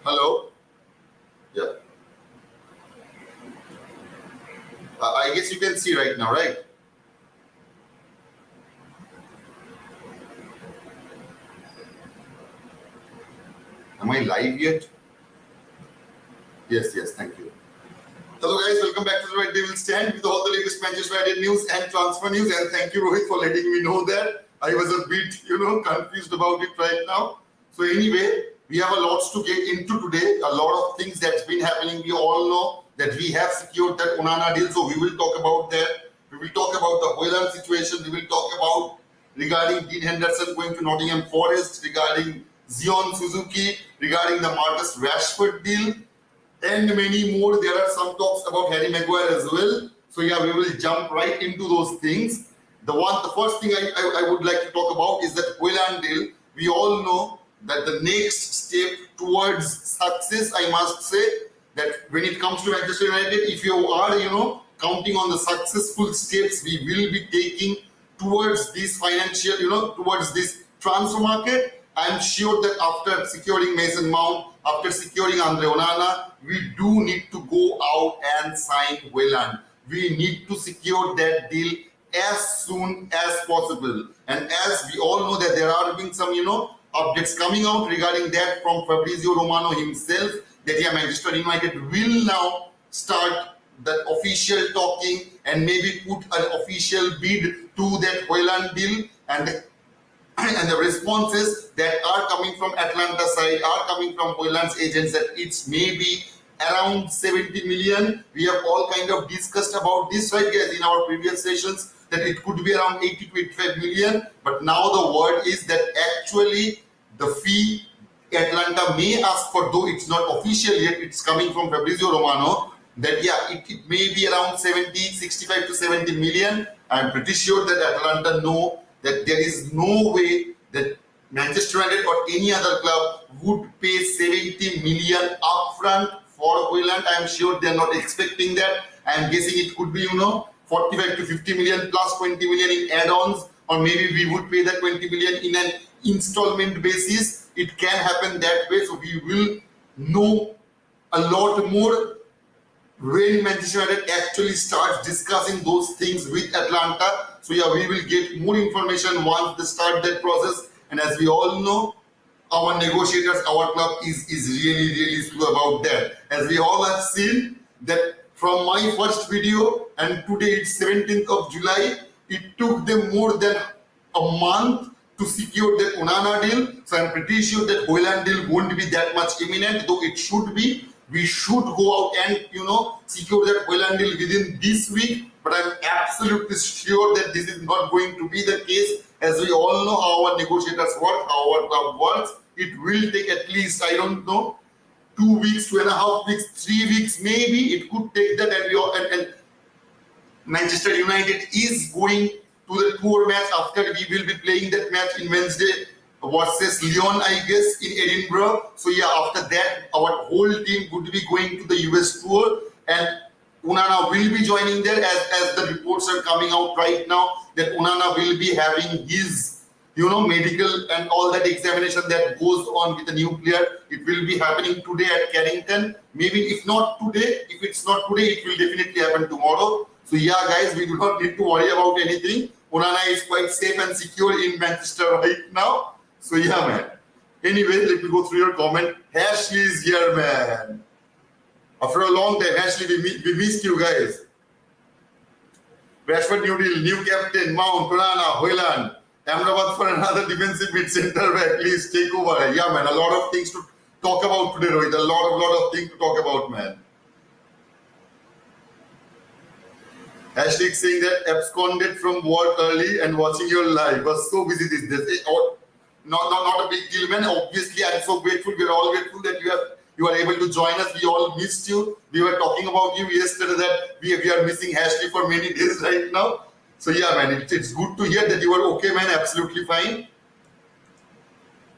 Hello? Yeah. I guess you can see right now, right? Am I live yet? Yes, thank you. Hello guys, welcome back to the Red Devil Stand with all the latest Manchester United news and transfer news. And thank you, Rohit, for letting me know that. I was a bit, confused about it right now. So anyway, we have a lot to get into today. A lot of things that's been happening. We all know that we have secured that Onana deal. So we will talk about that. We will talk about the HOJLUND situation. We will talk about regarding Dean Henderson going to Nottingham Forest, regarding Zion Suzuki, regarding the Marcus Rashford deal, and many more. There are some talks about Harry Maguire as well. So yeah, we will jump right into those things. The first thing I would like to talk about is that HOJLUND deal. We all know that the next step towards success, I must say, that when it comes to Manchester United, if you are, counting on the successful steps we will be taking towards this financial, towards this transfer market, I'm sure that after securing Mason Mount, after securing Andre Onana, we do need to go out and sign HOJLUND. We need to secure that deal as soon as possible. And as we all know that there are been some, updates coming out regarding that from Fabrizio Romano himself, that yeah, Manchester United will now start that official talking and maybe put an official bid to that HOJLUND deal, and the responses that are coming from Atlanta side are coming from HOJLUND's agents that it's maybe around 70 million. We have all kind of discussed about this, right guys, in our previous sessions, that it could be around 80 to 85 million. But now the word is that actually the fee Atlanta may ask for, though it's not official yet, it's coming from Fabrizio Romano, that yeah, it may be around 65 to 70 million. I'm pretty sure that Atlanta know that there is no way that Manchester United or any other club would pay 70 million upfront for HOJLUND. I'm sure they're not expecting that. I'm guessing it could be, 45 to 50 million plus 20 million in add-ons, or maybe we would pay that 20 million in an installment basis. It can happen that way. So we will know a lot more when Manchester United actually starts discussing those things with Atlanta. So yeah, we will get more information once they start that process. And as we all know, our negotiators, our club is really slow about that. As we all have seen that from my first video, and today it's 17th of July, it took them more than a month to secure that Onana deal. So I'm pretty sure that HOJLUND deal won't be that much imminent, though it should be. We should go out and, secure that HOJLUND deal within this week. But I'm absolutely sure that this is not going to be the case. As we all know how our negotiators work, how our club works, it will take at least, I don't know, 2 weeks, 2.5 weeks, 3 weeks, maybe. It could take that. And Manchester United is going to the tour match after we will be playing that match in Wednesday versus Lyon, I guess, in Edinburgh. So yeah, after that, our whole team would be going to the US tour, and Onana will be joining there, as the reports are coming out right now, that Onana will be having his, medical and all that examination that goes on with a new player. It will be happening today at Carrington. Maybe if not today, if it's not today, it will definitely happen tomorrow. So yeah, guys, we do not need to worry about anything. Onana is quite safe and secure in Manchester right now. So yeah, man. Anyway, let me go through your comment. Ashley is here, man. After a long time, Ashley, we missed you guys. Rashford new deal, new captain, Mount, Onana, HOJLUND, AMRABAT for another defensive mid center back. Please take over. Yeah, man. A lot of things to talk about today, Rohit. A lot of things to talk about, man. Ashley saying that absconded from work early and watching your live. Was so busy these days. Not a big deal, man. Obviously, I'm so grateful. We're all grateful that you are able to join us. We all missed you. We were talking about you yesterday that we are missing Ashley for many days right now. So yeah, man, it's good to hear that you are okay, man. Absolutely fine.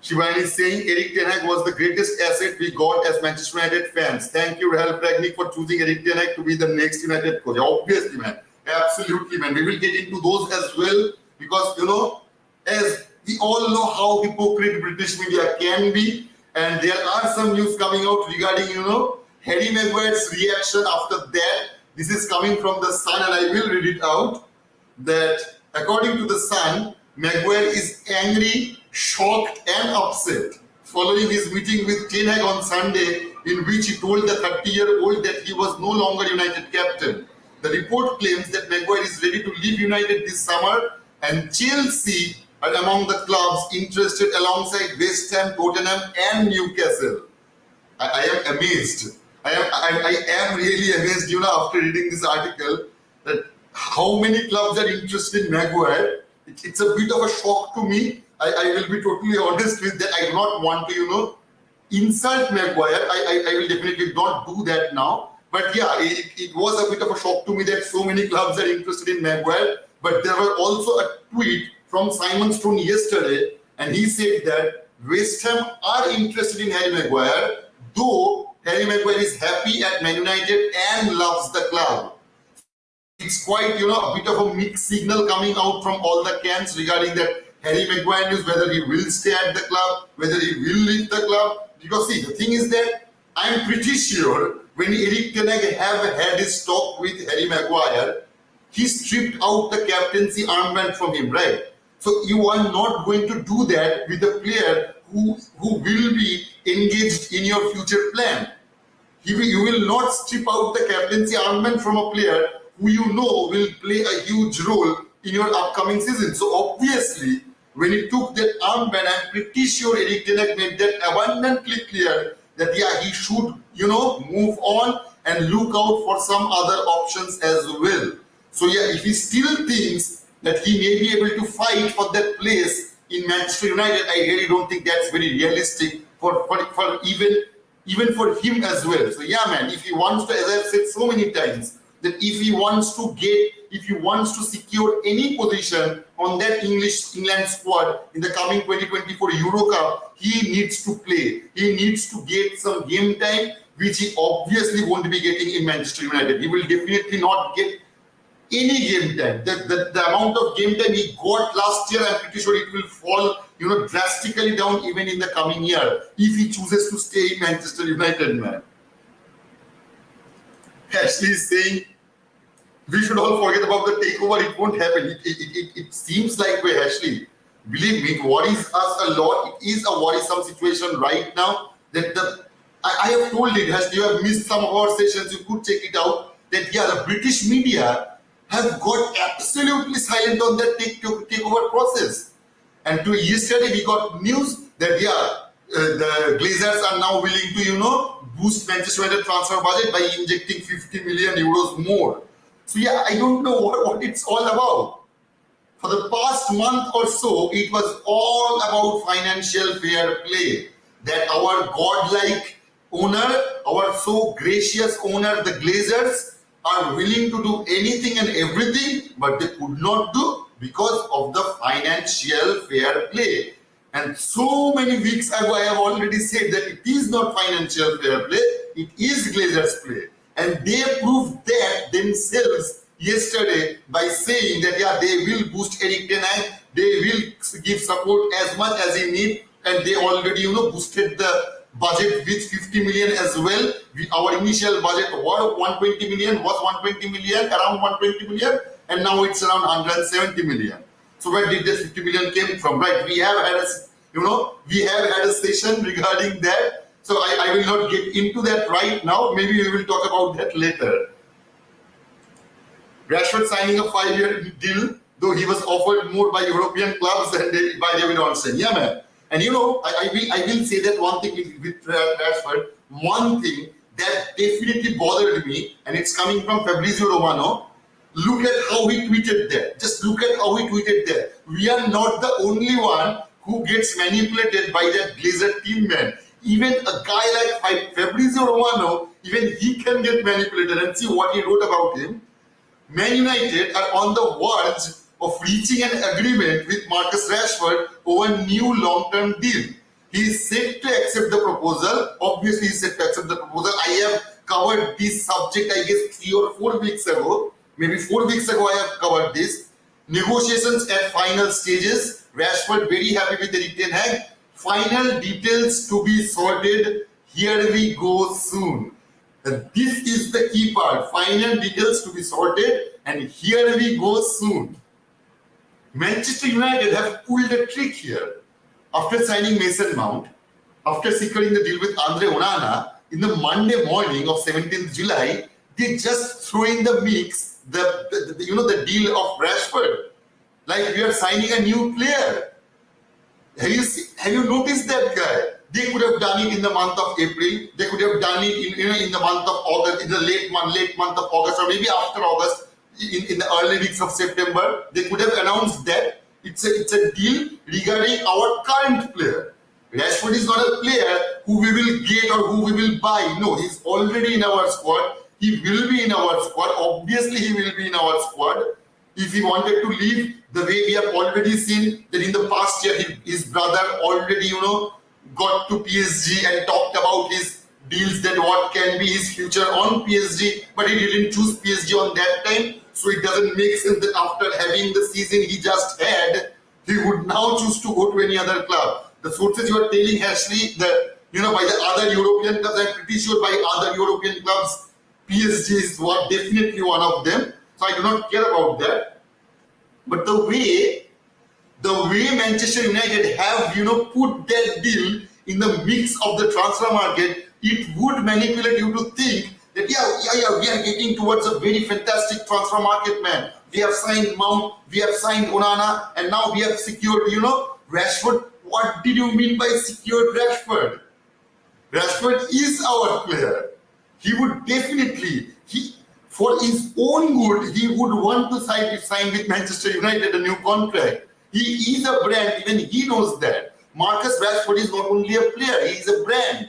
Shivani is saying Eric Ten Hag was the greatest asset we got as Manchester United fans. Thank you, Rahul Pragnik, for choosing Eric Ten Hag to be the next United coach. Obviously, man. Absolutely, man. We will get into those as well, because, as we all know how hypocrite British media can be. And there are some news coming out regarding, Harry Maguire's reaction after that. This is coming from the Sun, and I will read it out. That according to the Sun, Maguire is angry, shocked, and upset following his meeting with Ten Hag on Sunday, in which he told the 30-year-old that he was no longer United captain. The report claims that Maguire is ready to leave United this summer, and Chelsea are among the clubs interested alongside West Ham, Tottenham, and Newcastle. I am amazed. I am really amazed, after reading this article, that how many clubs are interested in Maguire. It's a bit of a shock to me. I will be totally honest with that. I do not want to, insult Maguire. I will definitely not do that now. But yeah, it was a bit of a shock to me that so many clubs are interested in Maguire. But there was also a tweet from Simon Stone yesterday, and he said that West Ham are interested in Harry Maguire, though Harry Maguire is happy at Man United and loves the club. It's quite, a bit of a mixed signal coming out from all the camps regarding that Harry Maguire news, whether he will stay at the club, whether he will leave the club. Because see, the thing is that I'm pretty sure when Erik ten Hag have had his talk with Harry Maguire, he stripped out the captaincy armband from him, right? So you are not going to do that with a player who will be engaged in your future plan. You will not strip out the captaincy armband from a player who will play a huge role in your upcoming season. So obviously, when he took that armband, I'm pretty sure Erik ten Hag made that abundantly clear that he should, move on and look out for some other options as well. So yeah, if he still thinks that he may be able to fight for that place in Manchester United, I really don't think that's very realistic for even for him as well. So yeah, man, if he wants to, as I've said so many times, that if he wants to secure any position on that England squad in the coming 2024 Euro Cup, he needs to play. He needs to get some game time, which he obviously won't be getting in Manchester United. He will definitely not get any game time. The amount of game time he got last year, I'm pretty sure it will fall, drastically down even in the coming year if he chooses to stay in Manchester United, man. Ashley is saying we should all forget about the takeover. It won't happen. It seems like way, Ashley. Believe me, it worries us a lot. It is a worrisome situation right now. I have told it, Ashley, you have missed some of our sessions. You could check it out. That the British media have got absolutely silent on that takeover process. And yesterday we got news that the Glazers are now willing to boost Manchester United transfer budget by injecting 50 million euros more. So yeah, I don't know what it's all about. For the past month or so, it was all about financial fair play. That our godlike owner, our so gracious owner, the Glazers, are willing to do anything and everything, but they could not do because of the financial fair play. And so many weeks ago, I have already said that it is not financial fair play, it is Glazers play. And they proved that themselves yesterday by saying that they will boost Erik ten Hag, they will give support as much as he needs, and they already boosted the budget with 50 million as well. Our initial budget was 120 million, around 120 million, and now it's around 170 million. So where did that 50 million came from, right? We have had a session regarding that. So I will not get into that right now. Maybe we will talk about that later. Rashford signing a 5-year deal, though he was offered more by European clubs than by David Ornstein. Yeah, man. And I will say that one thing with Rashford, one thing that definitely bothered me, and it's coming from Fabrizio Romano. Look at how he tweeted that. Just look at how he tweeted that. We are not the only one who gets manipulated by that Glazer team, man. Even a guy like Fabrizio Romano, even he can get manipulated. And see what he wrote about him. Man United are on the verge of reaching an agreement with Marcus Rashford over a new long-term deal. He is set to accept the proposal. Obviously, he is set to accept the proposal. I have covered this subject, I guess, 3 or 4 weeks ago. Maybe 4 weeks ago, I have covered this. Negotiations at final stages. Rashford very happy with Erik ten Hag. Final details to be sorted. Here we go soon. And this is the key part. Final details to be sorted, and here we go soon. Manchester United have pulled a trick here. After signing Mason Mount, after securing the deal with Andre Onana, in the Monday morning of 17th July, they just throw in the mix the deal of Rashford. Like we are signing a new player. Have you noticed that guy? They could have done it in the month of April. They could have done it in the month of August, in the late month of August, or maybe after August, in the early weeks of September. They could have announced that it's a deal regarding our current player. Rashford is not a player who we will get or who we will buy. No, he's already in our squad. He will be in our squad. Obviously, he will be in our squad. If he wanted to leave, the way we have already seen that in the past year, his brother already, got to PSG and talked about his deals, that what can be his future on PSG, but he didn't choose PSG on that time. So it doesn't make sense that after having the season he just had, he would now choose to go to any other club. The sources you are telling, Ashley, that by the other European clubs, I'm pretty sure by other European clubs, PSG is definitely one of them. So I do not care about that. But the way Manchester United have put that deal in the mix of the transfer market, it would manipulate you to think that we are getting towards a very fantastic transfer market, man. We have signed Mount, we have signed Onana, and now we have secured Rashford. What did you mean by secured Rashford? Rashford is our player. He would definitely, for his own good, he would want to sign with Manchester United a new contract. He is a brand, even he knows that. Marcus Rashford is not only a player, he is a brand.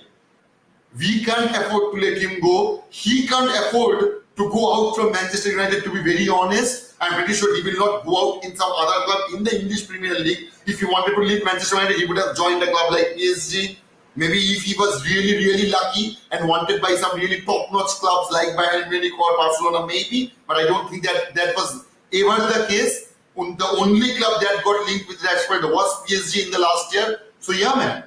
We can't afford to let him go. He can't afford to go out from Manchester United, to be very honest. I'm pretty sure he will not go out in some other club in the English Premier League. If he wanted to leave Manchester United, he would have joined a club like PSG. Maybe if he was really, really lucky and wanted by some really top-notch clubs like Bayern Munich or Barcelona, maybe. But I don't think that was ever the case. The only club that got linked with Rashford was PSG in the last year. So yeah, man.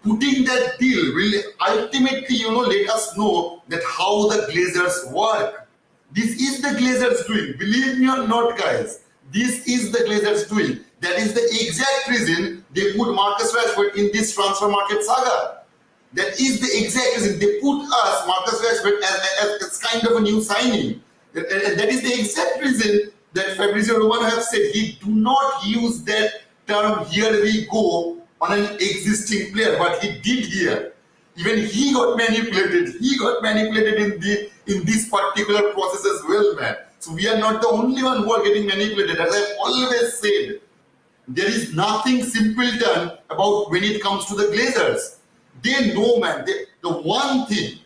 Putting that deal will ultimately, let us know that how the Glazers work. This is the Glazers doing. Believe me or not, guys. This is the Glazers doing. That is the exact reason they put Marcus Rashford in this transfer market saga. That is the exact reason they put us, Marcus Rashford, as kind of a new signing. And that is the exact reason that Fabrizio Romano have said he do not use that term "here we go" on an existing player, but he did here. Even he got manipulated. He got manipulated in this particular process as well, man. So we are not the only one who are getting manipulated. As I've always said, there is nothing simpleton about when it comes to the Glazers. They know, man. The one thing,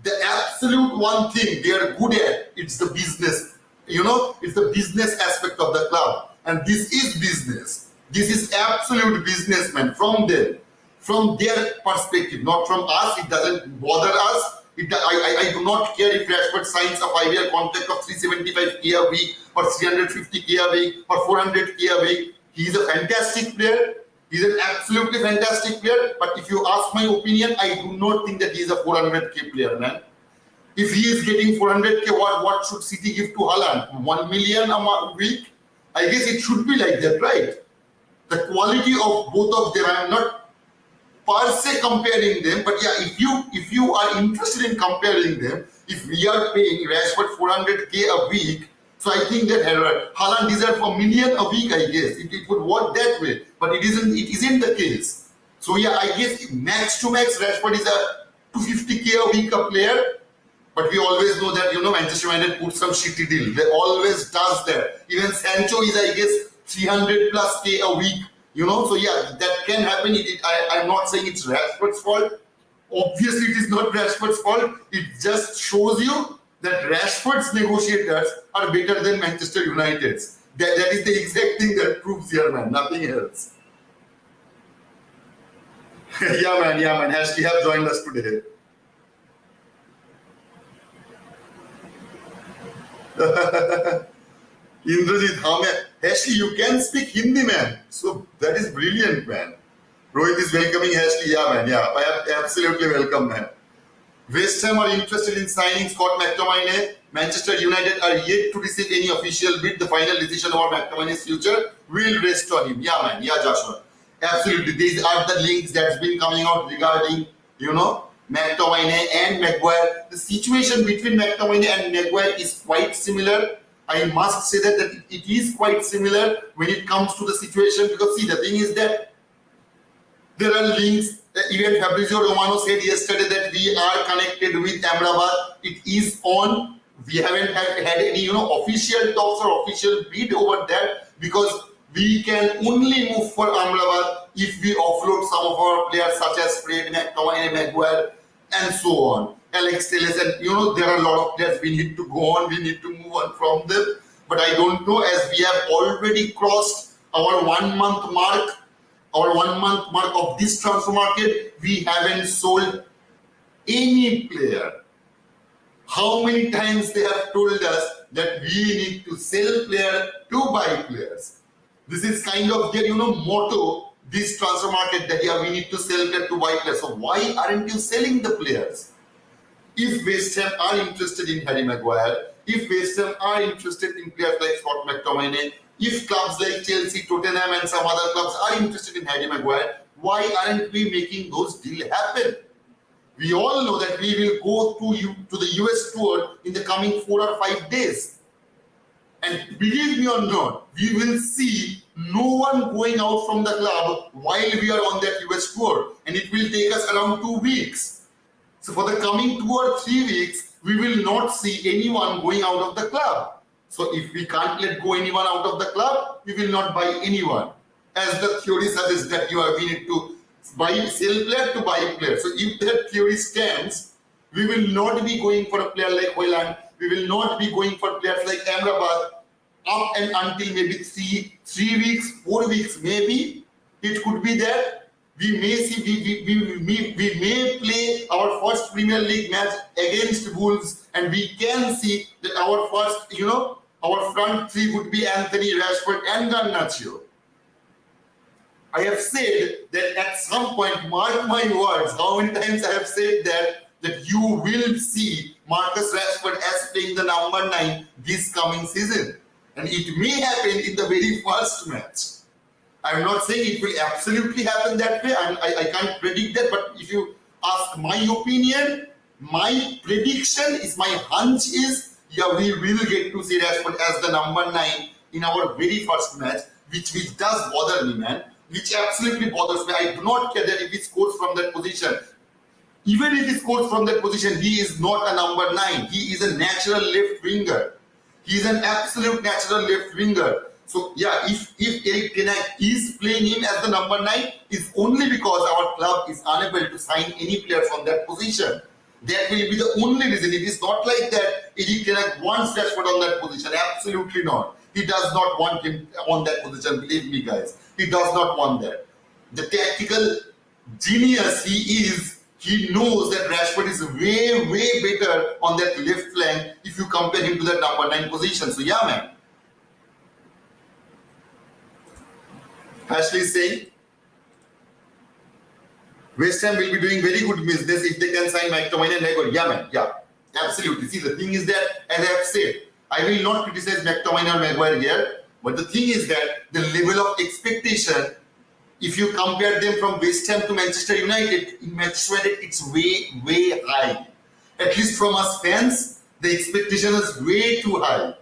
the absolute one thing they are good at, it's the business. It's the business aspect of the club. And this is business. This is absolute business, man, from them. From their perspective, not from us. It doesn't bother us. I do not care if Rashford signs a 5-year contract of 375k a week or 350k a week or 400k a week. He is a fantastic player. He's an absolutely fantastic player. But if you ask my opinion, I do not think that he is a 400k player, man. If he is getting 400k, what should City give to HOJLUND? 1 million a week? I guess it should be like that, right? The quality of both of them, I'm not per se comparing them, but yeah, if you are interested in comparing them, if we are paying Rashford 400k a week, so I think that HOJLUND deserves $1 million a week, I guess. It would work that way, but it isn't the case. So yeah, I guess max to max, Rashford is a 250k a week a player, but we always know that, Manchester United puts some shitty deal. They always does that. Even Sancho is, I guess, 300 plus k a week. So yeah, that can happen. I'm not saying it's Rashford's fault. Obviously, it is not Rashford's fault. It just shows you that Rashford's negotiators are better than Manchester United's. That is the exact thing that proves here, man. Nothing else. Yeah, man. Ashley have joined us today. Indrajit, Ashley, you can speak Hindi, man. So that is brilliant, man. Rohit is welcoming Ashley. Yeah, man. Yeah, I absolutely welcome, man. West Ham are interested in signing Scott McTominay. Manchester United are yet to receive any official bid. The final decision about McTominay's future will rest on him. Yeah, man. Yeah, Joshua. Absolutely. These are the links that's been coming out regarding, McTominay and Maguire. The situation between McTominay and Maguire is quite similar. I must say that it is quite similar when it comes to the situation, because see, the thing is that there are links. Even Fabrizio Romano said yesterday that we are connected with AMRABAT. It is on. We haven't had any official talks or official bid over that, because we can only move for AMRABAT if we offload some of our players such as Fred, McTominay, Maguire, and so on. Alex Telles, and there are a lot of players we need to go on. We need to move on from them. But I don't know, as we have already crossed our 1 month mark. Our 1 month mark of this transfer market, we haven't sold any player. How many times they have told us that we need to sell players to buy players? This is kind of their motto, this transfer market, that we need to sell players to buy players. So why aren't you selling the players? If West Ham are interested in Harry Maguire, if West Ham are interested in players like Scott McTominay, if clubs like Chelsea, Tottenham and some other clubs are interested in Harry Maguire, why aren't we making those deals happen? We all know that we will go to the US tour in the coming 4 or 5 days. And believe me or not, we will see no one going out from the club while we are on that US tour. And it will take us around 2 weeks. So for the coming 2 or 3 weeks, we will not see anyone going out of the club. So if we can't let go anyone out of the club, we will not buy anyone. As the theory suggests that we need to sell player to buy player. So if that theory stands, we will not be going for a player like HOJLUND. We will not be going for players like AMRABAT up and until maybe 3 weeks, 4 weeks, maybe. It could be that. We may see, we may play our first Premier League match against Wolves, and we can see that our first, our front three would be Anthony, Rashford, and Garnacho. I have said that at some point, mark my words, how many times I have said that you will see Marcus Rashford as playing the number 9 this coming season. And it may happen in the very first match. I'm not saying it will absolutely happen that way. I can't predict that, but if you ask my opinion, my prediction is, my hunch is, we will get to see Rashford as the number 9 in our very first match, which does bother me, man. Which absolutely bothers me. I do not care that if he scores from that position. Even if he scores from that position, he is not a number 9. He is a natural left winger. He is an absolute natural left winger. So if Erik ten Hag is playing him as the number 9, it's only because our club is unable to sign any player from that position. That will be the only reason. It is not like that Erik ten Hag wants Rashford on that position. Absolutely not. He does not want him on that position. Believe me, guys. He does not want that. The tactical genius he is, he knows that Rashford is way, way better on that left flank if you compare him to that number 9 position. So man. Ashley is saying, West Ham will be doing very good business if they can sign McTominay and Maguire. Man. Absolutely. See, the thing is that, as I have said, I will not criticize McTominay or Maguire here, but the thing is that the level of expectation, if you compare them from West Ham to Manchester United, in Manchester United, it's way, way high. At least from us fans, the expectation is way too high.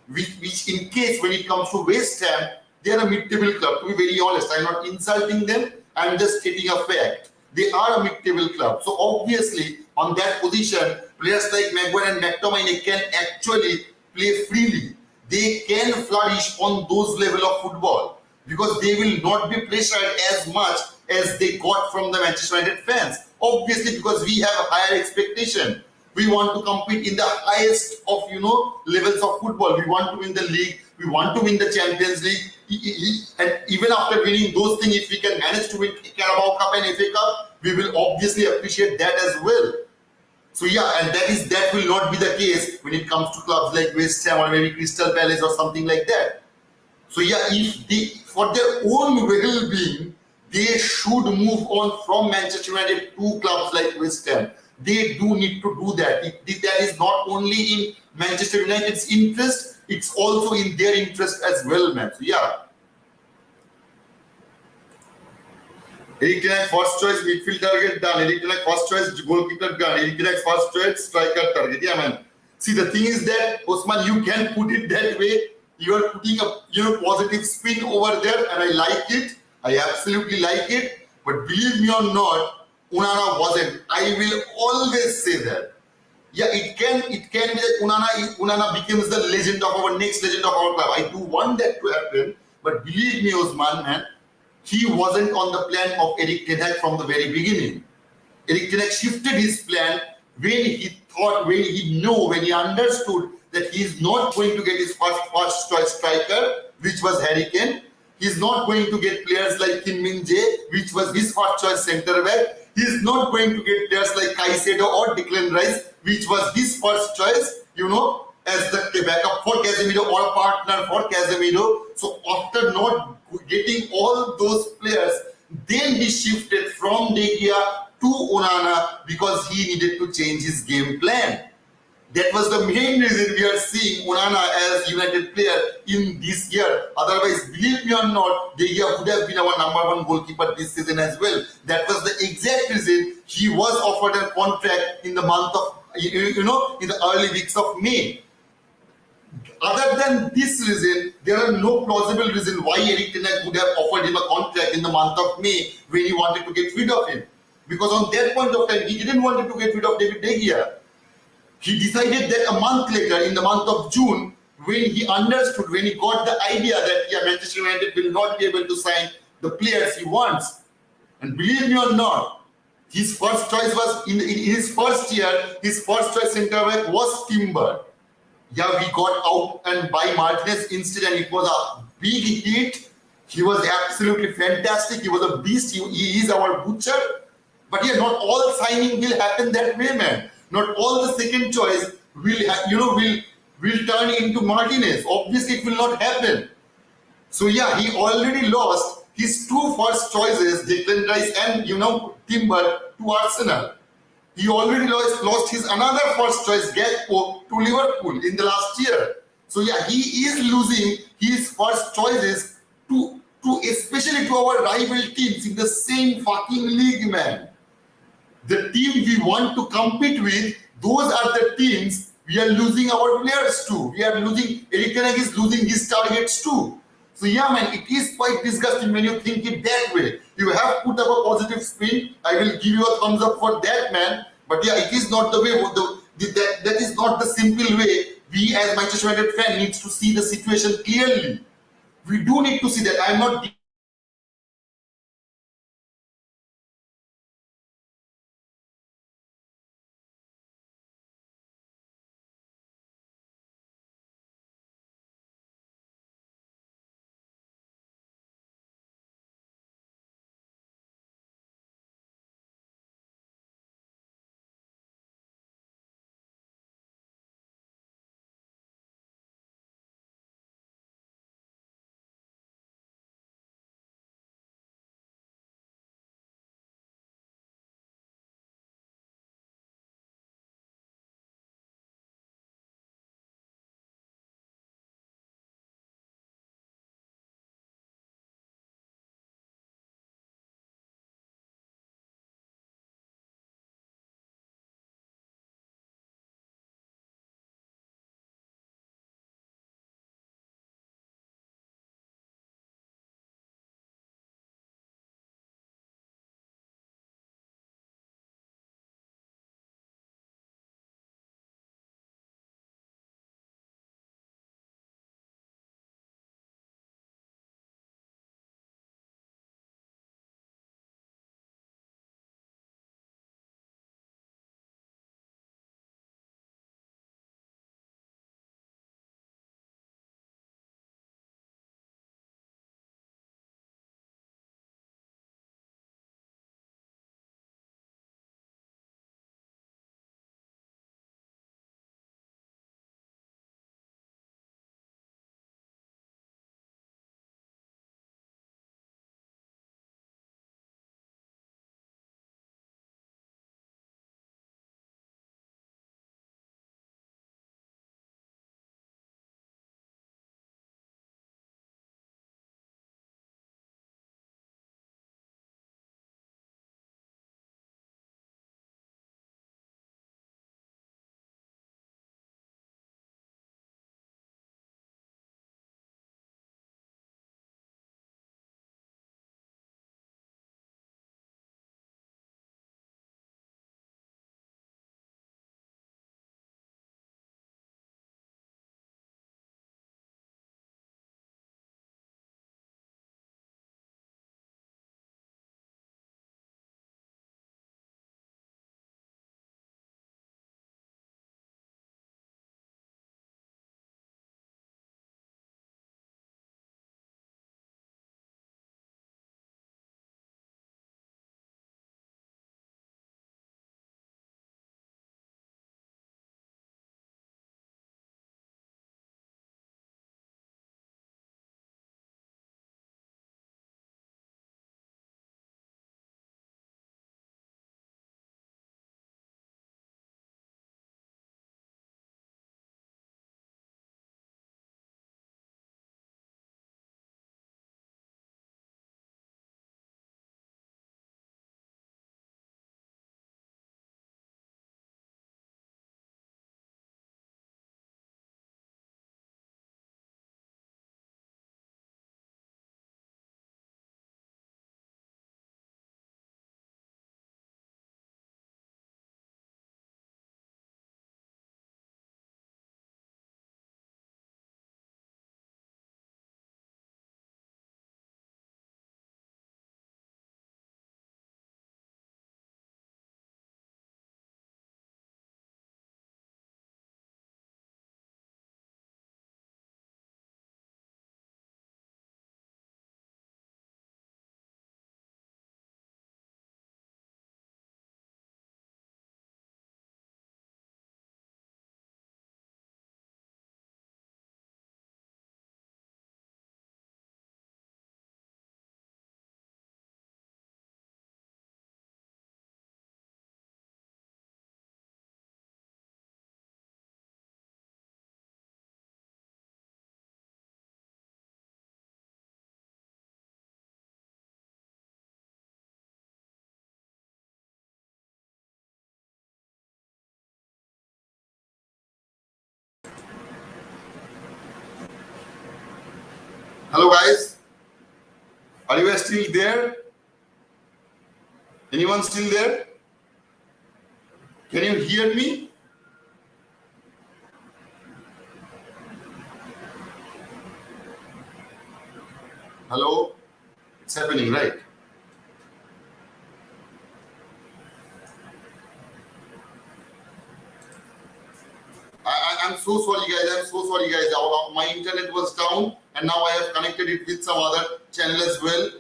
Which in case, when it comes to West Ham, they are a mid-table club. To be very honest, I'm not insulting them. I'm just stating a fact. They are a mid-table club. So obviously, on that position, players like Maguire and McTominay can actually play freely. They can flourish on those level of football because they will not be pressured as much as they got from the Manchester United fans. Obviously, because we have a higher expectation. We want to compete in the highest of levels of football. We want to win the league. We want to win the Champions League. And even after winning those things, if we can manage to win Carabao Cup and FA Cup, we will obviously appreciate that as well. So and that will not be the case when it comes to clubs like West Ham or maybe Crystal Palace or something like that. So if they, for their own well-being, they should move on from Manchester United to clubs like West Ham. They do need to do that. That is not only in Manchester United's interest, it's also in their interest as well, man. So yeah. Eric Ten Hag first choice midfield target done. Eric Ten Hag first choice goalkeeper done. Eric Ten Hag first choice striker target. Yeah, man. See, the thing is that Osman, you can put it that way. You are putting a positive spin over there, and I like it. I absolutely like it. But believe me or not, Onana wasn't. I will always say that. Yeah, it can be that Onana becomes the legend of our next legend of our club. I do want that to happen, but believe me, Osman, man, he wasn't on the plan of Eric Ten Hag from the very beginning. Eric Ten Hag shifted his plan when he understood that he is not going to get his first choice striker, which was Harry Kane. He's not going to get players like Kim Min-jae, which was his first choice centre back. He's not going to get players like Caicedo or Declan Rice, which was his first choice, as the backup for Casemiro or a partner for Casemiro. So after not getting all those players, then he shifted from De Gea to Onana because he needed to change his game plan. That was the main reason we are seeing Onana as United player in this year. Otherwise, believe me or not, De Gea would have been our #1 goalkeeper this season as well. That was the exact reason he was offered a contract in the month of, in the early weeks of May. Other than this reason, there are no plausible reason why Eric Ten Hag would have offered him a contract in the month of May when he wanted to get rid of him. Because on that point of time, he didn't want to get rid of David De Gea. He decided that a month later, in the month of June, when he got the idea that Manchester United will not be able to sign the players he wants. And believe me or not, his first choice was in his first year, his first choice centre back was Timber. Yeah, we got out and by Martinez instead, and it was a big hit. He was absolutely fantastic. He was a beast. He is our butcher. But yeah, not all signing will happen that way, man. Not all the second choice will turn into Martinez. Obviously, it will not happen. So yeah, he already lost his two first choices, Declan Rice and Timber, to Arsenal. He already lost his another first choice, Gakpo, to Liverpool in the last year. So yeah, he is losing his first choices to especially to our rival teams in the same fucking league, man. The team we want to compete with, those are the teams we are losing our players to. Eric Ten Hag is losing his targets too. So yeah, man, it is quite disgusting when you think it that way. You have put up a positive spin. I will give you a thumbs up for that, man. But yeah, it is not the way. That is not the simple way. We as Manchester United fan needs to see the situation clearly. We do need to see that. I'm not Hello guys, are you guys still there? Anyone still there? Can you hear me? Hello? It's happening, right? I'm so sorry guys, I'm so sorry guys. My internet was down and now I have connected it with some other channel as well.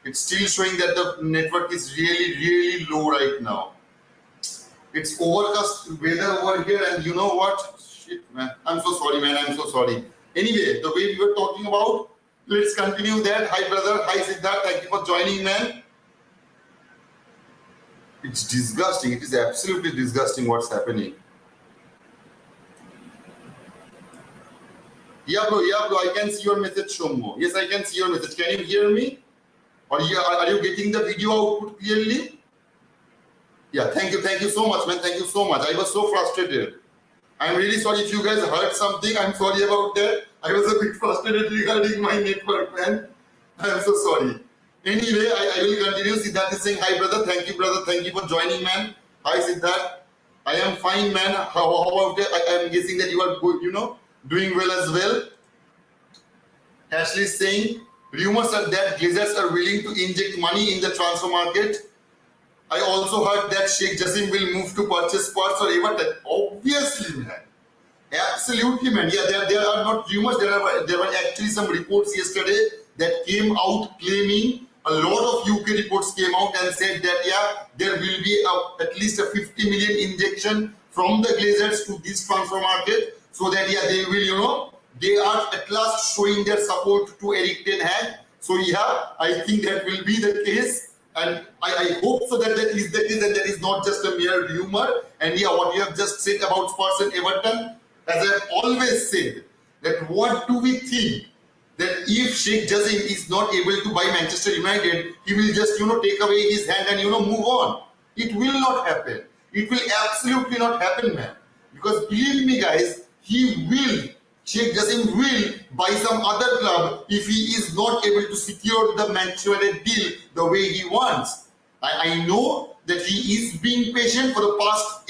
It's still showing that the network is really low right now. It's overcast weather over here and you know what? Shit man, I'm so sorry man, I'm so sorry. Anyway, the way we were talking about, let's continue that. Hi brother, hi Siddharth, thank you for joining man. It's disgusting, it is absolutely disgusting what's happening. Yeah bro, I can see your message, Shommo. Yes, I can see your message. Can you hear me? Or are you getting the video output clearly? Yeah, thank you so much, man. Thank you so much. I was so frustrated. I'm really sorry if you guys heard something. I'm sorry about that. I was a bit frustrated regarding my network, man. I'm so sorry. Anyway, I will continue. Siddharth is saying, hi, brother. Thank you, brother. Thank you for joining, man. Hi, Siddharth. I am fine, man. How about that? I am guessing that you are good, doing well as well. Ashley is saying, rumors are that Glazers are willing to inject money in the transfer market. I also heard that Sheikh Jassim will move to purchase Spurs or Everton. Obviously, man. Absolutely, man. Yeah, there are not rumors. There were actually some reports yesterday that came out claiming, a lot of UK reports came out and said that, yeah, there will be at least a 50 million injection from the Glazers to this transfer market so that, yeah, they will, they are at last showing their support to Eric Ten Hag. So, yeah, I think that will be the case. And I hope so that is the case and that is not just a mere rumor. And yeah, what you have just said about Spurs and Everton, as I've always said, that what do we think? That if Sheikh Jassim is not able to buy Manchester United, he will just, take away his hand and, move on. It will not happen. It will absolutely not happen, man. Because believe me, guys, Sheikh Jassim will buy some other club if he is not able to secure the Manchester United deal the way he wants. I know that he is being patient for the past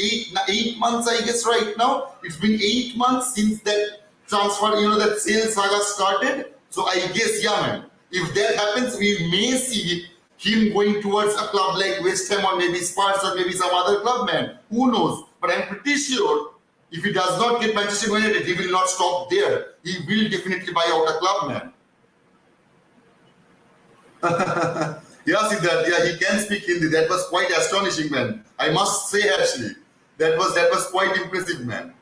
8 months, I guess, right now. It's been 8 months since that transfer, that sales saga started. So I guess, yeah, man, if that happens, we may see him going towards a club like West Ham or maybe Spurs or maybe some other club, man. Who knows? But I'm pretty sure if he does not get Manchester United, he will not stop there. He will definitely buy out a club, man. Yeah, Siddharth, yeah, he can speak Hindi. That was quite astonishing, man. I must say, actually, that was quite impressive, man.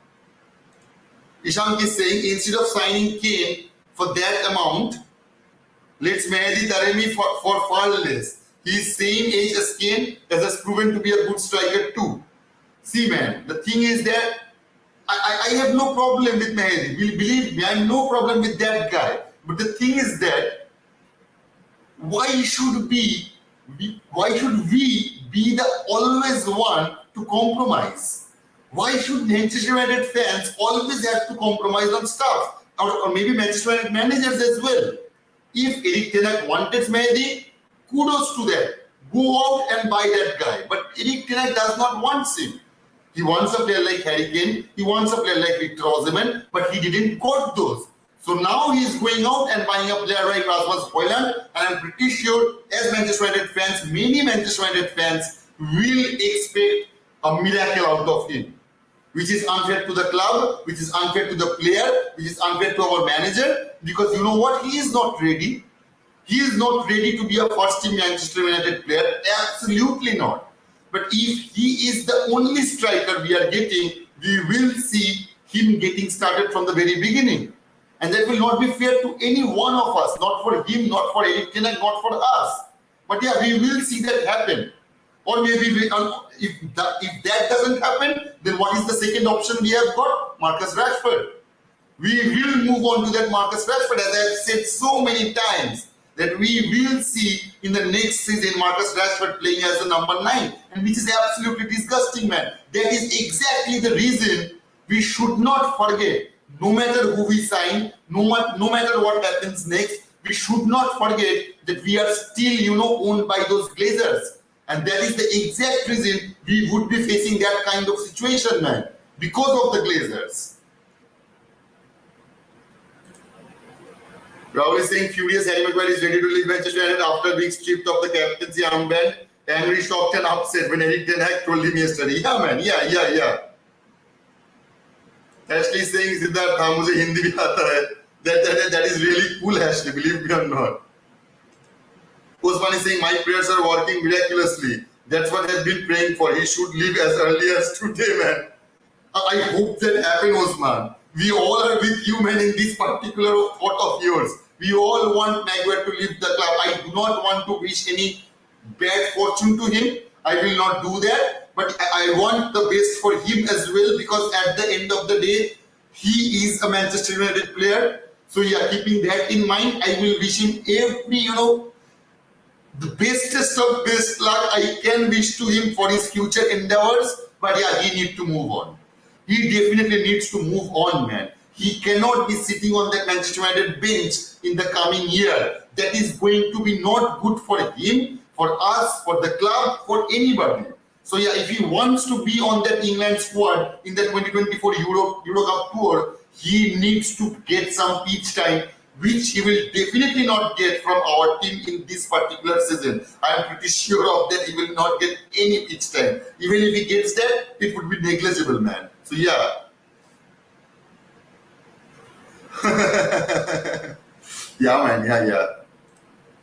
Ishank is saying, instead of signing Kane for that amount, let's Mehdi Taremi for far less. He's same age as Kane, has proven to be a good striker too. See, man, the thing is that I have no problem with Mehdi. Believe me, I have no problem with that guy. But the thing is that why should we be the always one to compromise? Why should Manchester United fans always have to compromise on stuff? Or maybe Manchester United managers as well. If Eric Ten Hag wanted Mehdi, kudos to that. Go out and buy that guy. But Eric Ten Hag does not want him. He wants a player like Harry Kane, he wants a player like Victor Osimhen, but he didn't got those. So now he is going out and buying a player like HOJLUND, and I'm pretty sure as Manchester United fans, many Manchester United fans will expect a miracle out of him, which is unfair to the club, which is unfair to the player, which is unfair to our manager, because you know what, he is not ready. He is not ready to be a first team Manchester United player, absolutely not. But if he is the only striker we are getting, we will see him getting started from the very beginning. And that will not be fair to any one of us, not for him, not for Eric Ten Hag, not for us. But yeah, we will see that happen. Or maybe if that doesn't happen, then what is the second option we have got? Marcus Rashford. We will move on to that Marcus Rashford, as I have said so many times, that we will see in the next season Marcus Rashford playing as the number 9, and which is absolutely disgusting, man. That is exactly the reason we should not forget, no matter who we sign, no matter what happens next, we should not forget that we are still, owned by those Glazers. And that is the exact reason we would be facing that kind of situation, man, because of the Glazers. Rahul is saying furious Harry Maguire is ready to leave Manchester United after being stripped of the captaincy armband. Angry, shocked and upset when Eric Ten Hag told him yesterday. Yeah, man. Yeah. Ashley is saying, Siddharth, mujhe Hindi bhi aata hai. That is really cool, Ashley, believe me or not. Osman is saying, my prayers are working miraculously. That's what I've been praying for. He should leave as early as today, man. I hope that happens, Osman. We all are with you, man, in this particular thought of yours. We all want Maguire to leave the club. I do not want to wish any bad fortune to him. I will not do that. But I want the best for him as well, because at the end of the day, he is a Manchester United player. So yeah, keeping that in mind, I will wish him every, the bestest of best luck I can wish to him for his future endeavors. But yeah, he needs to move on. He definitely needs to move on, man. He cannot be sitting on that Manchester United bench in the coming year. That is going to be not good for him, for us, for the club, for anybody. So yeah, if he wants to be on that England squad in the 2024 Euro Cup tour, he needs to get some pitch time, which he will definitely not get from our team in this particular season. I am pretty sure of that. He will not get any pitch time. Even if he gets that, it would be negligible, man. So yeah. Yeah, man. Yeah.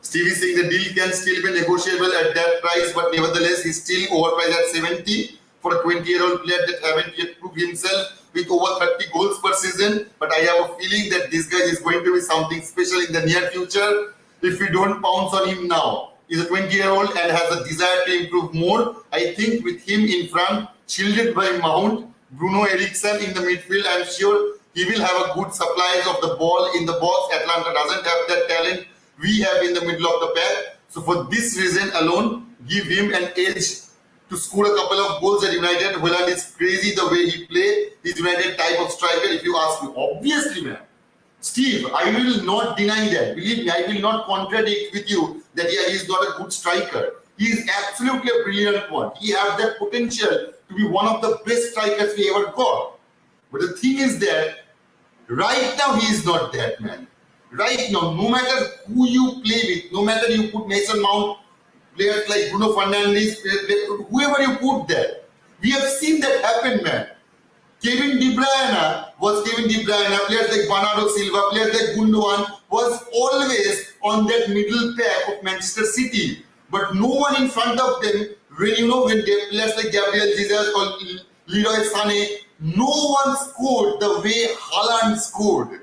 Steve is saying the deal can still be negotiable at that price, but nevertheless, he's still overpriced at 70 for a 20-year-old player that haven't yet proved himself with over 30 goals per season. But I have a feeling that this guy is going to be something special in the near future if we don't pounce on him now. He's a 20-year-old and has a desire to improve more. I think with him in front, shielded by Mount, Bruno Eriksson in the midfield, I'm sure he will have a good supplies of the ball in the box. Atlanta doesn't have that talent we have in the middle of the pack. So for this reason alone, give him an edge to score a couple of goals at United. HOJLUND is crazy the way he plays. He's United type of striker, if you ask me. Obviously, man. Steve, I will not deny that. Believe me, I will not contradict with you that yeah, he's not a good striker. He is absolutely a brilliant one. He has that potential to be one of the best strikers we ever got. But the thing is that right now he is not that, man. Right now, no matter who you play with, no matter you put Mason Mount, players like Bruno Fernandes, whoever you put there, we have seen that happen, man. Kevin De Bruyne was Kevin De Bruyne, players like Bernardo Silva, players like Gundogan was always on that middle pack of Manchester City. But no one in front of them, when players like Gabriel Jesus or Leroy Sané, no one scored the way HOJLUND scored.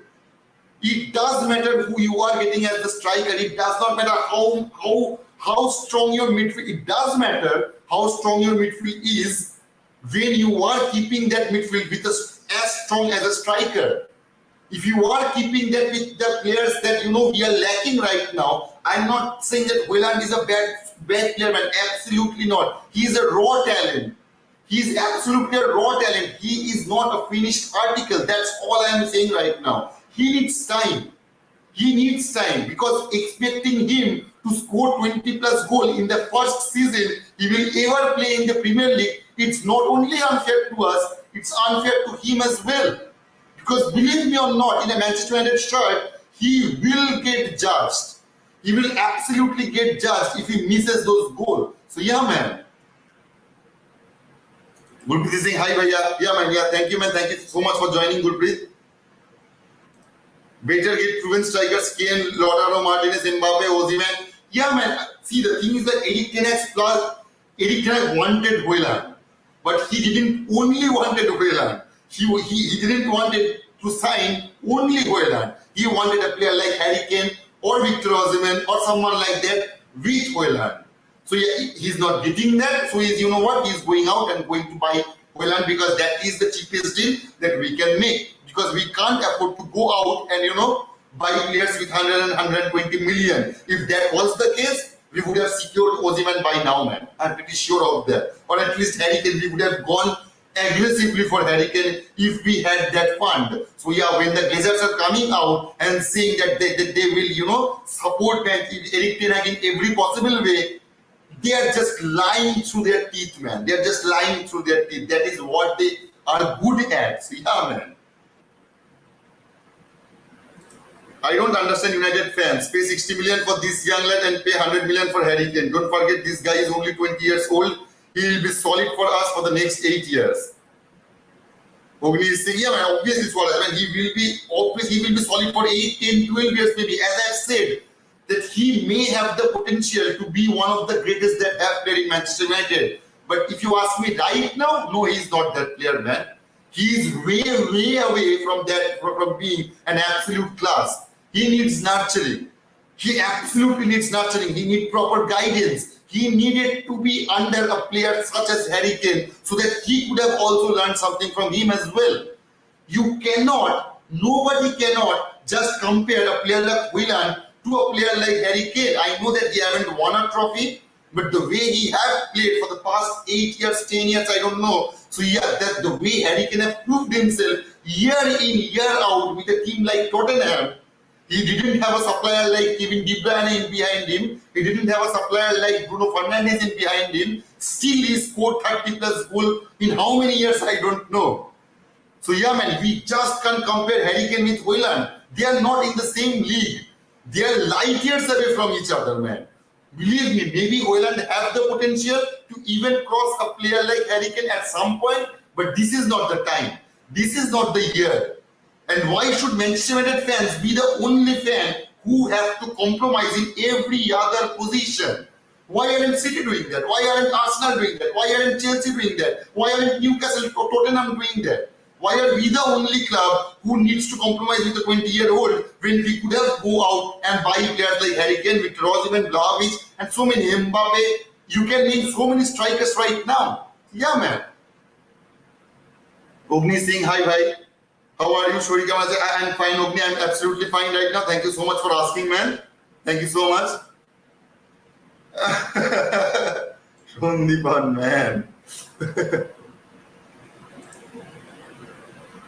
It does matter who you are getting as the striker. It does not matter how strong your midfield. It does matter how strong your midfield is when you are keeping that midfield with as strong as a striker. If you are keeping that with the players that we are lacking right now, I'm not saying that HOJLUND is a bad player, man. Absolutely not. He is a raw talent. He is absolutely a raw talent. He is not a finished article. That's all I am saying right now. He needs time. He needs time, because expecting him to score 20 plus goal in the first season he will ever play in the Premier League, it's not only unfair to us, it's unfair to him as well. Because believe me or not, in a Manchester United shirt, he will get judged. He will absolutely get judged if he misses those goals. So yeah, man. Gurpreet is saying hi, bhaiya. Yeah, man. Yeah, thank you, man. Thank you so much for joining, Gurpreet. Better get proven strikers, Kane, Lautaro Martinez, Mbappe, Osimhen. Yeah, man. See, the thing is that Eric Ten Hag wanted HOJLUND, but he didn't only wanted HOJLUND. He didn't want it to sign only HOJLUND. He wanted a player like Harry Kane or Victor Osimhen or someone like that with HOJLUND. So yeah, he's not getting that. So he's, he's going out and going to buy HOJLUND because that is the cheapest deal that we can make. Because we can't afford to go out and, buy players with 100 and 120 million. If that was the case, we would have secured Osimhen by now, man. I'm pretty sure of that. Or at least Harry Kane, we would have gone aggressively for Harry Kane if we had that fund. So yeah, when the Glazers are coming out and saying that they will, support Eric Ten Hag in every possible way, they are just lying through their teeth, man. They are just lying through their teeth. That is what they are good at. So yeah, man. I don't understand United fans. Pay 60 million for this young lad and pay 100 million for Harry Kane. Don't forget this guy is only 20 years old. He will be solid for us for the next 8 years. Ogni is saying, yeah, man, obviously solid. I mean, he will be solid for 8, 10, 12 years maybe. As I said, that he may have the potential to be one of the greatest that have played in Manchester United. But if you ask me right now, no, he's not that player, man. He is way, way away from that, from being an absolute class. He needs nurturing. He absolutely needs nurturing. He needs proper guidance. He needed to be under a player such as Harry Kane so that he could have also learned something from him as well. Nobody cannot just compare a player like HOJLUND to a player like Harry Kane. I know that he haven't won a trophy, but the way he has played for the past 8 years, 10 years, I don't know. So yeah, that the way Harry Kane has proved himself year in, year out with a team like Tottenham. He didn't have a supplier like Kevin De Bruyne in behind him. He didn't have a supplier like Bruno Fernandes in behind him. Still he scored 30 plus goals in how many years, I don't know. So yeah, man, we just can't compare Harry Kane with HOJLUND. They are not in the same league. They are light years away from each other, man. Believe me, maybe HOJLUND have the potential to even cross a player like Harry Kane at some point, but this is not the time. This is not the year. And why should Manchester United fans be the only fan who have to compromise in every other position? Why aren't City doing that? Why aren't Arsenal doing that? Why aren't Chelsea doing that? Why aren't Newcastle or Tottenham doing that? Why are we the only club who needs to compromise with a 20-year-old when we could have go out and buy players like Harry Kane, Victor Osimhen, Vlahovic, and so many Mbappe? You can name so many strikers right now. Yeah, man. Ogni Singh, hi, bhai. How are you, Shorika? I'm fine, Ogni. I'm absolutely fine right now. Thank you so much for asking, man. Thank you so much. Only fun, man.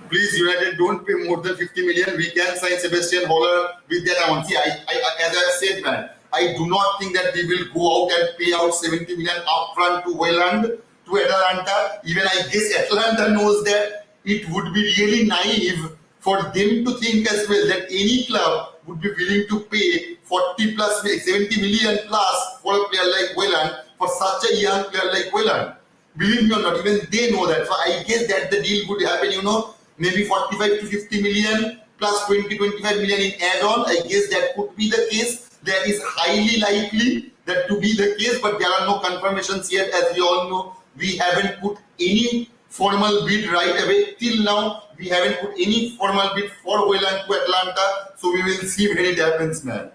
Please, United, don't pay more than 50 million. We can sign Sebastian Haller with that amount. See, as I said, man, I do not think that we will go out and pay out 70 million upfront to HOJLUND, to Atalanta. Even I guess Atalanta knows that. It would be really naive for them to think as well that any club would be willing to pay 40 plus, 70 million plus for a player like HOJLUND, for such a young player like HOJLUND. Believe me or not, even they know that. So I guess that the deal would happen, maybe 45 to 50 million plus 20, 25 million in add-on. I guess that could be the case. That is highly likely that to be the case, but there are no confirmations yet. As we all know, we haven't put any formal bid right away. Till now, we haven't put any formal bid for HOJLUND to Atlanta. So we will see when it happens, man.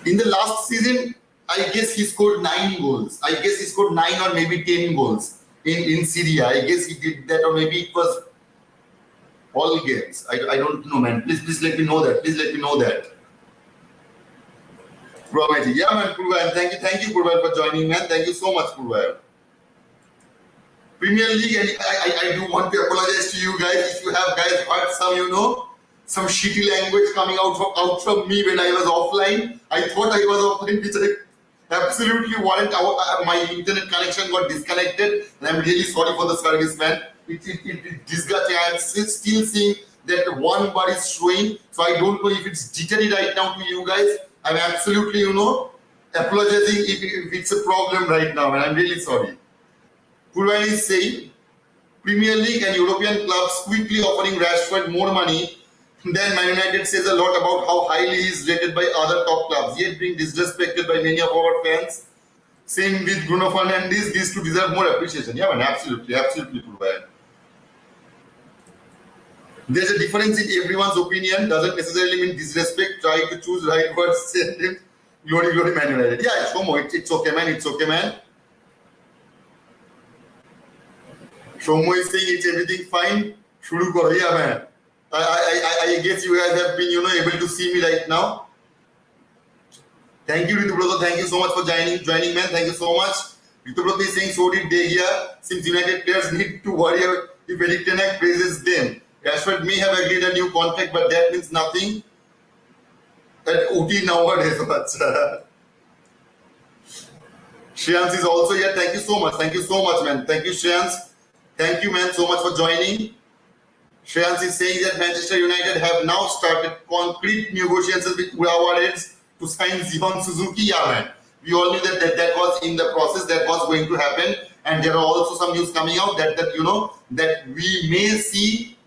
In the last season, I guess he scored 9 goals. I guess he scored 9 or maybe 10 goals in Syria. I guess he did that, or maybe it was all games. I don't know, man. Please let me know that. Please let me know that. Purvail, yeah, man, Purvail. Thank you, Purvail, for joining, man. Thank you so much, Purvail. Premier League, and I do want to apologize to you guys if you have guys heard some shitty language coming out from me when I was offline. I thought I was offline, which I absolutely wasn't. My internet connection got disconnected, and I'm really sorry for the service, man. It disgusting. I'm still seeing that one bar is showing, so I don't know if it's jittery right now to you guys. I'm absolutely, apologizing if it's a problem right now, and I'm really sorry. Purvail is saying, Premier League and European clubs quickly offering Rashford more money than Man United says a lot about how highly he is rated by other top clubs, yet being disrespected by many of our fans. Same with Bruno Fernandes, these two deserve more appreciation. Yeah, man, absolutely, Purvail. There's a difference in everyone's opinion, doesn't necessarily mean disrespect. Try to choose right words, send him. Glory, Man United. Yeah, it's okay, man. It's okay, man. Shomo is saying it's everything fine. Shuru karo, yeah, man. I guess you guys have been, able to see me right now. Thank you, Ritu brother. Thank you so much for joining, man. Thank you so much. Ritubrata is saying, so did they here. Since United players need to worry if Eric Ten Hag praises them. Rashford may have agreed a new contract, but that means nothing. At OT nowadays. Shreyans is also here. Thank you so much. Thank you so much, man. Thank you, Shreyans. Thank you, man, so much for joining. Shreyans is saying that Manchester United have now started concrete negotiations with Urawa Reds to sign Zion Suzuki. Yeah, man. We all knew that was in the process, that was going to happen. And there are also some news coming out that that we may see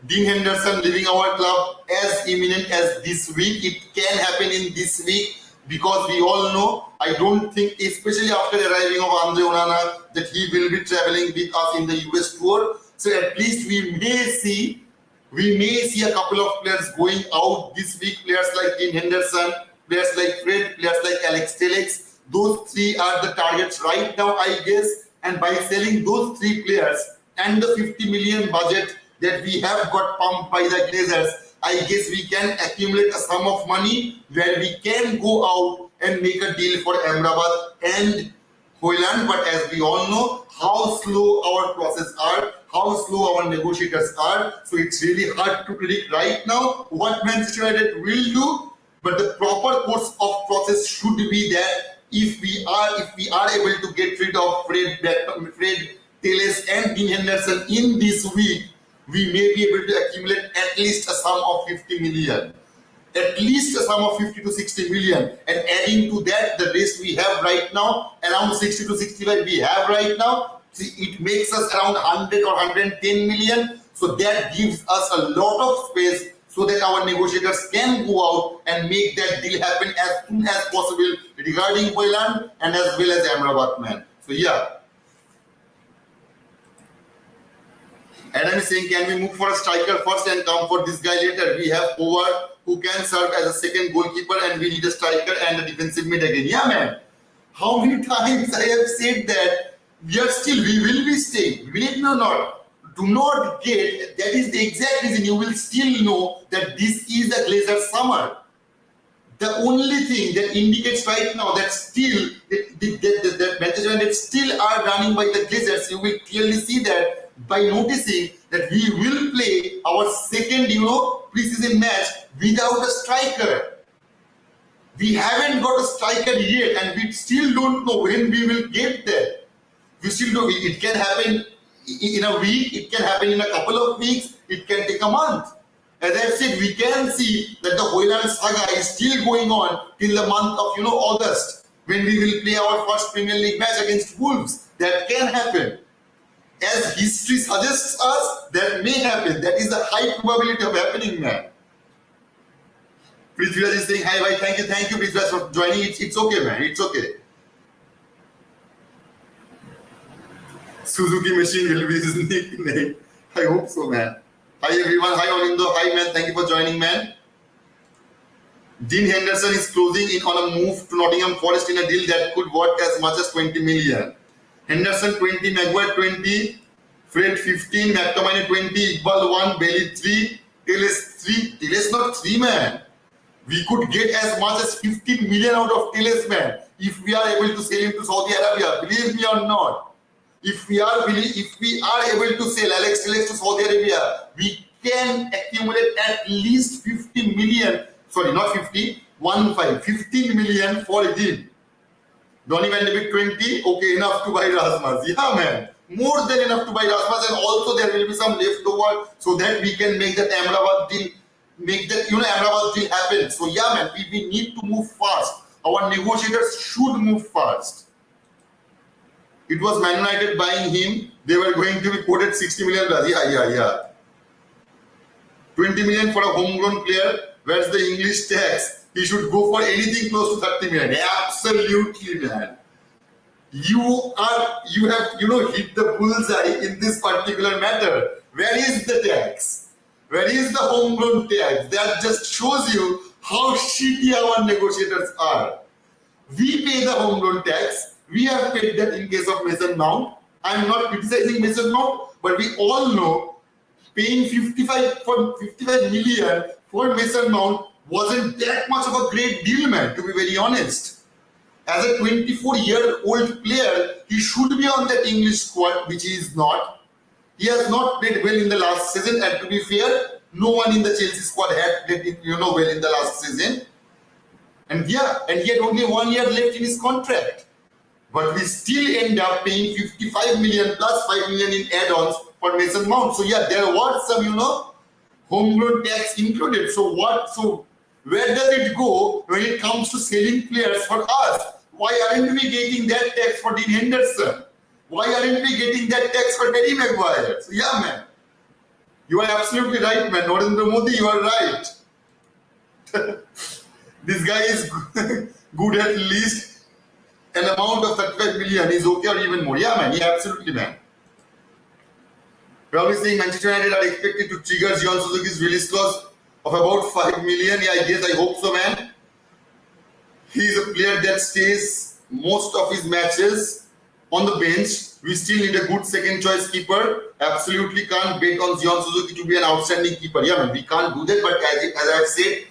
Dean Henderson leaving our club as imminent as this week. It can happen in this week because we all know, I don't think, especially after arriving of Andre Onana, that he will be traveling with us in the US tour. So at least we may see a couple of players going out this week. Players like Dean Henderson, players like Fred, players like Alex Telles. Those three are the targets right now, I guess. And by selling those three players and the 50 million budget that we have got pumped by the Glazers, I guess we can accumulate a sum of money where we can go out and make a deal for AMRABAT and HOJLUND. But as we all know, how slow our process are, how slow our negotiators are. So it's really hard to predict right now what Manchester United will do. But the proper course of process should be that if we are able to get rid of Fred, Telles and Dean Henderson in this week, we may be able to accumulate at least a sum of 50 million. At least a sum of 50 to 60 million. And adding to that, the rest we have right now, around 60 to 65 we have right now. See, it makes us around 100 or 110 million. So that gives us a lot of space so that our negotiators can go out and make that deal happen as soon as possible regarding HOJLUND and as well as AMRABAT, man. So yeah. Adam is saying, can we move for a striker first and come for this guy later? We have Howard who can serve as a second goalkeeper and we need a striker and a defensive mid again. Yeah, man. How many times I have said that we will be staying. Believe me or not. Do not get, that is the exact reason you will still know that this is a Glazer summer. The only thing that indicates right now that still that Manchester United still are running by the Glazers, you will clearly see that by noticing that we will play our second, preseason match without a striker. We haven't got a striker yet, and we still don't know when we will get there. We still don't. It can happen in a week. It can happen in a couple of weeks. It can take a month. As I said, we can see that the HOJLUND saga is still going on till the month of August, when we will play our first Premier League match against Wolves. That can happen. As history suggests us, that may happen. That is the high probability of happening, man. Prithviraj is saying, hi, bye, thank you, Prithviraj, for joining. It's okay, man, it's okay. Suzuki machine will be his nickname. I hope so, man. Hi, everyone. Hi, Olindo. Hi, man. Thank you for joining, man. Dean Henderson is closing in on a move to Nottingham Forest in a deal that could worth as much as 20 million. Henderson 20, Maguire 20, Fred 15, McTominay 20, Iqbal 1, Bailey 3, Telles 3. Telles not 3, man. We could get as much as 15 million out of Telles, man, if we are able to sell him to Saudi Arabia. Believe me or not. If we are able to sell Alex Telles to Saudi Arabia, we can accumulate at least 50 million. Sorry, not 50, 15 million for a deal. Donny van de Beek 20, okay, enough to buy Rasmus. Yeah, man, more than enough to buy Rasmus, and also there will be some leftover so that we can make that AMRABAT deal, AMRABAT deal happen. So yeah, man, we need to move fast. Our negotiators should move fast. It was Man United buying him. They were going to be quoted 60 million plus. Yeah. 20 million for a homegrown player. Where's the English tax? He should go for anything close to 30 million. Absolutely, man. You have hit the bullseye in this particular matter. Where is the tax? Where is the homegrown tax? That just shows you how shitty our negotiators are. We pay the homegrown tax. We have paid that in case of Mason Mount. I'm not criticizing Mason Mount, but we all know paying 55 million for Mason Mount wasn't that much of a great deal, man, to be very honest. as a 24-year-old player, he should be on that English squad, which he is not. He has not played well in the last season, and to be fair, no one in the Chelsea squad had played well in the last season. And he had only 1 year left in his contract. But we still end up paying 55 million plus 5 million in add-ons for Mason Mount. So yeah, there was some, homegrown tax included. So where does it go when it comes to selling players for us? Why aren't we getting that tax for Dean Henderson? Why aren't we getting that tax for Harry Maguire? So yeah, man. You are absolutely right, man. Narendra Modi, you are right. This guy is good at least an amount of 35 million is okay or even more. Yeah, man. Yeah, absolutely, man. Probably saying Manchester United are expected to trigger Zion Suzuki's release clause of about 5 million. Yeah, I hope so, man. He is a player that stays most of his matches on the bench. We still need a good second choice keeper. Absolutely can't bet on Zion Suzuki to be an outstanding keeper. Yeah, man, we can't do that. But as I've said,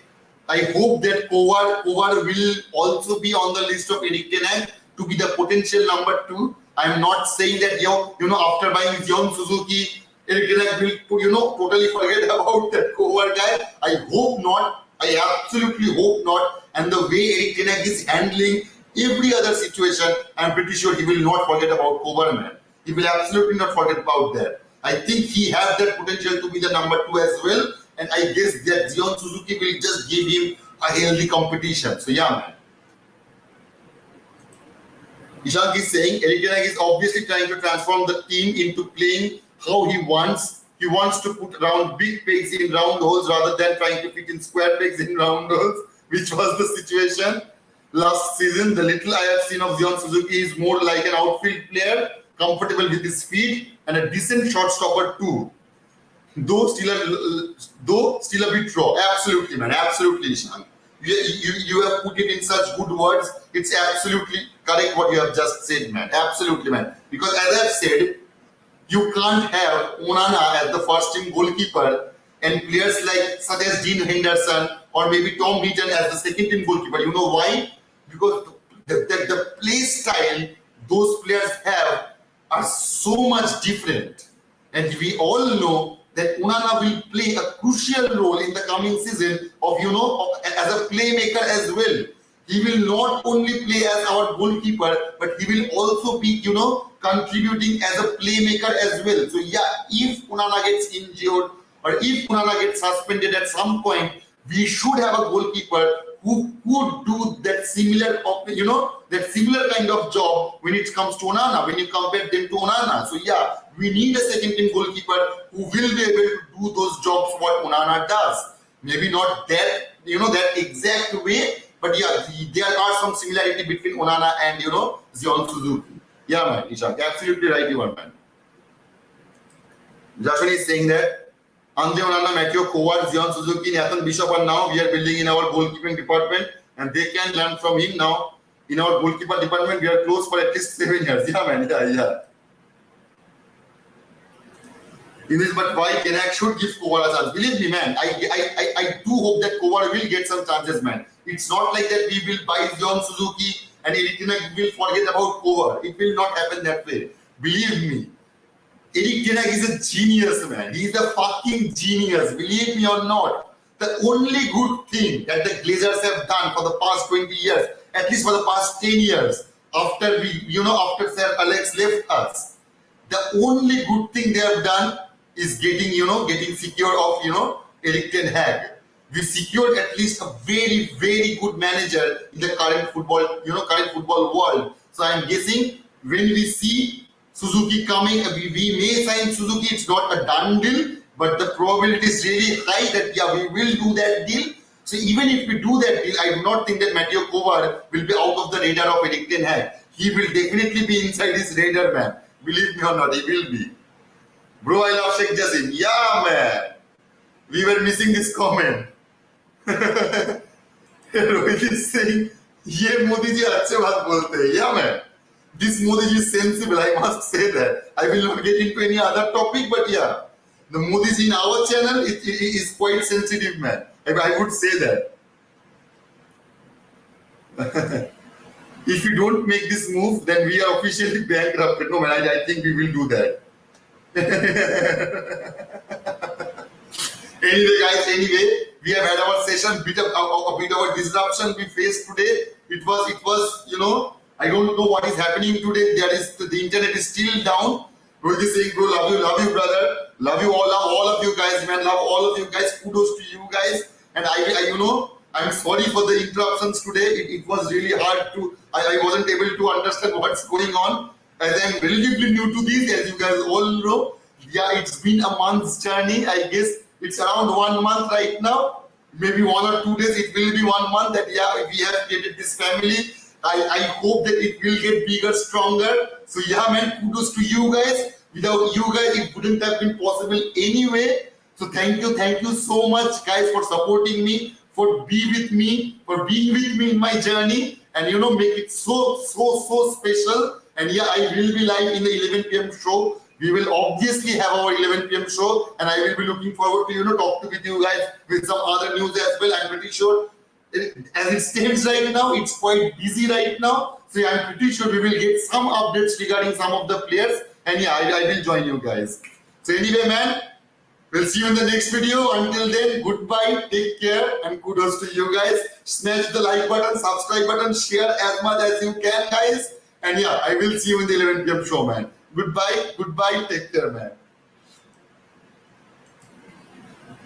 I hope that Kovar will also be on the list of Erik ten Hag to be the potential number 2. I'm not saying that after buying Zion Suzuki, Erik ten Hag will totally forget about that Kovar guy. I hope not. I absolutely hope not. And the way Erik ten Hag is handling every other situation, I'm pretty sure he will not forget about Kovar, man. He will absolutely not forget about that. I think he has that potential to be the number 2 as well. And I guess that Zion Suzuki will just give him a healthy competition. So yeah, man. Ishank is saying Erik ten Hag is obviously trying to transform the team into playing how he wants. He wants to put round big pegs in round holes rather than trying to fit in square pegs in round holes, which was the situation last season. The little I have seen of Zion Suzuki is more like an outfield player, comfortable with his feet, and a decent shot stopper too. Though still a bit raw. Absolutely, man. Absolutely, Ishan. You have put it in such good words. It's absolutely correct what you have just said, man. Absolutely, man. Because as I've said, you can't have Onana as the first team goalkeeper and players like such as Dean Henderson or maybe Tom Heaton as the second team goalkeeper. You know why? Because the play style those players have are so much different. And we all know that Onana will play a crucial role in the coming season as a playmaker as well. He will not only play as our goalkeeper, but he will also be, contributing as a playmaker as well. So yeah, if Onana gets injured or if Onana gets suspended at some point, we should have a goalkeeper who could do that similar kind of job when it comes to Onana, when you compare them to Onana. So yeah, we need a second team goalkeeper who will be able to do those jobs what Onana does. Maybe not that, that exact way, but yeah, there are some similarity between Onana and, Zion Suzuki. Yeah, man, Ishak, absolutely right, you are, man. Joshua is saying that Andre Onana, Matthew Kovar, Zion Suzuki, Nathan Bishop are now we are building in our goalkeeping department and they can learn from him now. In our goalkeeper department, we are close for at least 7 years. Yeah, man, yeah. But why ten Hag should give Kovar a chance? Believe me, man, I do hope that Kovar will get some chances, man. It's not like that we will buy Zion Suzuki and Erik ten Hag will forget about Kovar. It will not happen that way. Believe me. Erik ten Hag is a genius, man. He is a fucking genius. Believe me or not. The only good thing that the Glazers have done for the past 20 years, at least for the past 10 years, after after Sir Alex left us, the only good thing they have done is getting secure of, Erik ten Hag. We secured at least a very, very good manager in the current football world. So I'm guessing when we see Suzuki coming, we may sign Suzuki. It's not a done deal, but the probability is really high that yeah, we will do that deal. So even if we do that deal, I do not think that Mateo Kovar will be out of the radar of Erik ten Hag. He will definitely be inside his radar, man. Believe me or not, he will be. Bro, I love Sheikh Jassim. Yeah, man. We were missing this comment. Rohit is saying, "Ye Modi ji achhe baat bolte hai." Yeah, man. This Modi ji is sensible. I must say that. I will not get into any other topic, but yeah, the Modi ji in our channel it is quite sensitive, man. I would say that. if we don't make this move, then we are officially bankrupted. No, man, I think we will do that. Anyway, guys, we have had our session, a bit of a disruption we faced today. It was, I don't know what is happening today. The internet is still down. Rohit is saying, bro, love you, brother. Love you all of you guys, man. Love all of you guys. Kudos to you guys. And I'm sorry for the interruptions today. It was really hard I wasn't able to understand what's going on. As I'm relatively new to this, as you guys all know. Yeah, it's been a month's journey. I guess it's around 1 month right now. Maybe 1 or 2 days. It will be 1 month that, yeah, we have created this family. I hope that it will get bigger, stronger. So, yeah, man, kudos to you guys. Without you guys, it wouldn't have been possible anyway. So, thank you so much, guys, for supporting me, for being with me in my journey, and make it so special. And yeah, I will be live in the 11 p.m. show. We will obviously have our 11 p.m. show, and I will be looking forward to talk with you guys with some other news as well. I'm pretty sure, as it stands right now, it's quite busy right now. So yeah, I'm pretty sure we will get some updates regarding some of the players, and yeah, I will join you guys. So anyway, man, we'll see you in the next video. Until then, goodbye, take care, and kudos to you guys. Smash the like button, subscribe button, share as much as you can, guys. And yeah, I will see you in the 11 p.m. show, man. Goodbye, take care, man.